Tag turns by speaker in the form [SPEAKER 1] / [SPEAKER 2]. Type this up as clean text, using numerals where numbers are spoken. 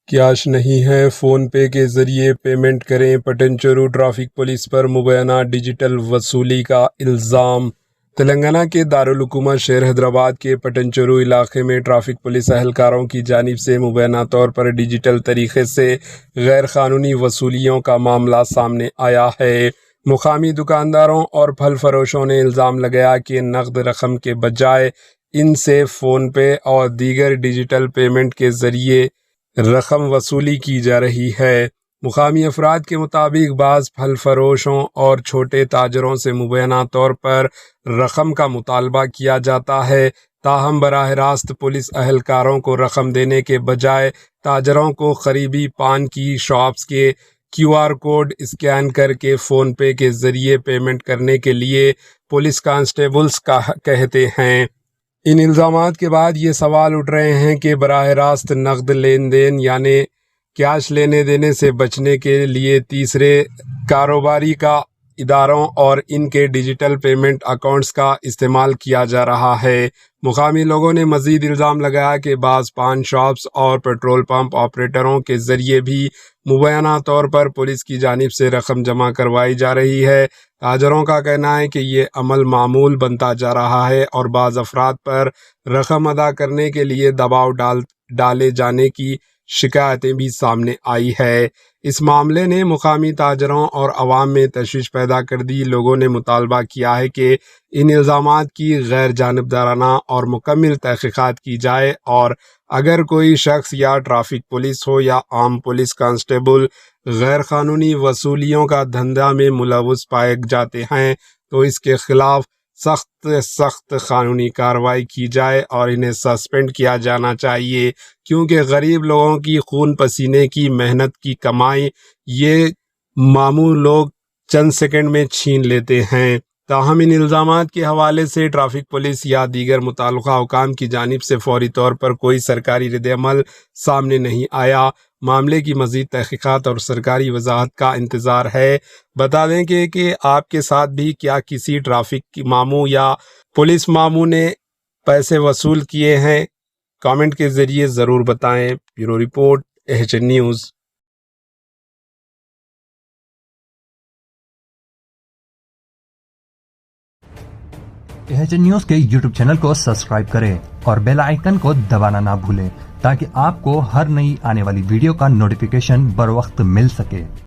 [SPEAKER 1] Cash نہیں ہے، phone پے کے ذریعے پیمنٹ کریں۔ پٹن چرو ٹریفک پولیس پر مبینہ ڈیجیٹل وصولی کا الزام۔ تلنگانہ کے دارالحکومت شہر حیدرآباد کے پٹن چرو علاقے میں ٹریفک پولیس اہلکاروں کی جانب سے مبینہ طور پر ڈیجیٹل طریقے سے غیر قانونی وصولیوں کا معاملہ سامنے آیا ہے۔ مقامی دکانداروں اور پھل فروشوں نے الزام لگایا کہ نقد رقم کے بجائے ان سے فون پے اور دیگر ڈیجیٹل پیمنٹ کے ذریعے رقم وصولی کی جا رہی ہے۔ مقامی افراد کے مطابق بعض پھل فروشوں اور چھوٹے تاجروں سے مبینہ طور پر رقم کا مطالبہ کیا جاتا ہے، تاہم براہ راست پولیس اہلکاروں کو رقم دینے کے بجائے تاجروں کو قریبی پان کی شاپس کے QR کوڈ اسکین کر کے فون پے کے ذریعے پیمنٹ کرنے کے لیے پولیس کانسٹیبلز کہتے ہیں۔ ان الزامات کے بعد یہ سوال اٹھ رہے ہیں کہ براہ راست نقد لین دین یعنی کیش لینے دینے سے بچنے کے لیے تیسرے کاروباری کا اداروں اور ان کے ڈیجیٹل پیمنٹ اکاؤنٹس کا استعمال کیا جا رہا ہے۔ مقامی لوگوں نے مزید الزام لگایا کہ بعض پان شاپس اور پیٹرول پمپ آپریٹروں کے ذریعے بھی مبینہ طور پر پولیس کی جانب سے رقم جمع کروائی جا رہی ہے۔ تاجروں کا کہنا ہے کہ یہ عمل معمول بنتا جا رہا ہے اور بعض افراد پر رقم ادا کرنے کے لیے دباؤ ڈالے جانے کی شکایتیں بھی سامنے آئی ہے۔ اس معاملے نے مقامی تاجروں اور عوام میں تشویش پیدا کر دی۔ لوگوں نے مطالبہ کیا ہے کہ ان الزامات کی غیر جانبدارانہ اور مکمل تحقیقات کی جائے اور اگر کوئی شخص یا ٹریفک پولیس ہو یا عام پولیس کانسٹیبل غیر قانونی وصولیوں کا دھندا میں ملوث پائے جاتے ہیں تو اس کے خلاف سخت قانونی کارروائی کی جائے اور انہیں سسپینڈ کیا جانا چاہیے، کیونکہ غریب لوگوں کی خون پسینے کی محنت کی کمائی یہ معمول لوگ چند سیکنڈ میں چھین لیتے ہیں۔ تاہم ان الزامات کے حوالے سے ٹریفک پولیس یا دیگر متعلقہ حکام کی جانب سے فوری طور پر کوئی سرکاری رد عمل سامنے نہیں آیا۔ معاملے کی مزید تحقیقات اور سرکاری وضاحت کا انتظار ہے۔ بتا دیں کہ آپ کے ساتھ بھی کیا کسی ٹریفک ماموں یا پولیس ماموں نے پیسے وصول کیے ہیں؟ کامنٹ کے ذریعے ضرور بتائیں۔ Bureau report AHN news.
[SPEAKER 2] AHN news کے YouTube چینل کو سبسکرائب کریں اور بیل آئیکن کو دبانا نہ بھولیں تاکہ آپ کو ہر نئی آنے والی ویڈیو کا نوٹیفیکیشن بر وقت مل سکے۔